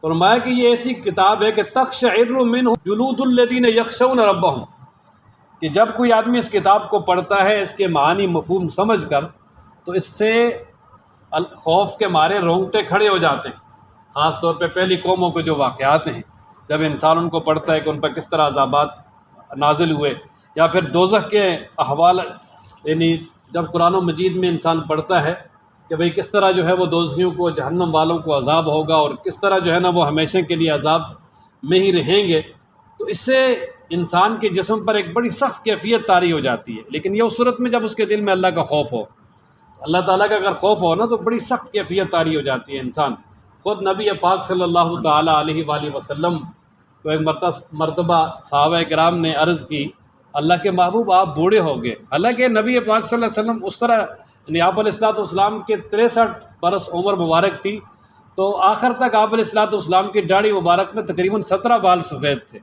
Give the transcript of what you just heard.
فرمایا کہ یہ ایسی کتاب ہے کہ تقشعر منہ جلود الذین یخشون ربہم، کہ جب کوئی آدمی اس کتاب کو پڑھتا ہے، اس کے معنی مفہوم سمجھ کر، تو اس سے خوف کے مارے رونگٹے کھڑے ہو جاتے ہیں۔ خاص طور پہ پہلی قوموں کے جو واقعات ہیں، جب انسان ان کو پڑھتا ہے کہ ان پر کس طرح عذابات نازل ہوئے، یا پھر دوزخ کے احوال، یعنی جب قرآن و مجید میں انسان پڑھتا ہے کہ بھئی کس طرح جو ہے وہ دوزخیوں کو، جہنم والوں کو عذاب ہوگا، اور کس طرح جو ہے نا وہ ہمیشہ کے لیے عذاب میں ہی رہیں گے، تو اس سے انسان کے جسم پر ایک بڑی سخت کیفیت طاری ہو جاتی ہے۔ لیکن یہ اس صورت میں جب اس کے دل میں اللہ کا خوف ہو، اللہ تعالیٰ کا اگر خوف ہو نا تو بڑی سخت کیفیت طاری ہو جاتی ہے انسان۔ خود نبی پاک صلی اللہ تعالیٰ علیہ وآلہ وسلم کو ایک مرتبہ صحابہ کرام نے عرض کی، اللہ کے محبوب آپ بوڑھے ہو گئے۔ حالانکہ نبی پاک صلی اللہ علیہ وسلم اس طرح، یعنی آپ علیہ السلام کے 63 برس عمر مبارک تھی، تو آخر تک آپ علیہ السلام کی داڑھی مبارک میں تقریباً 17 بال سفید تھے۔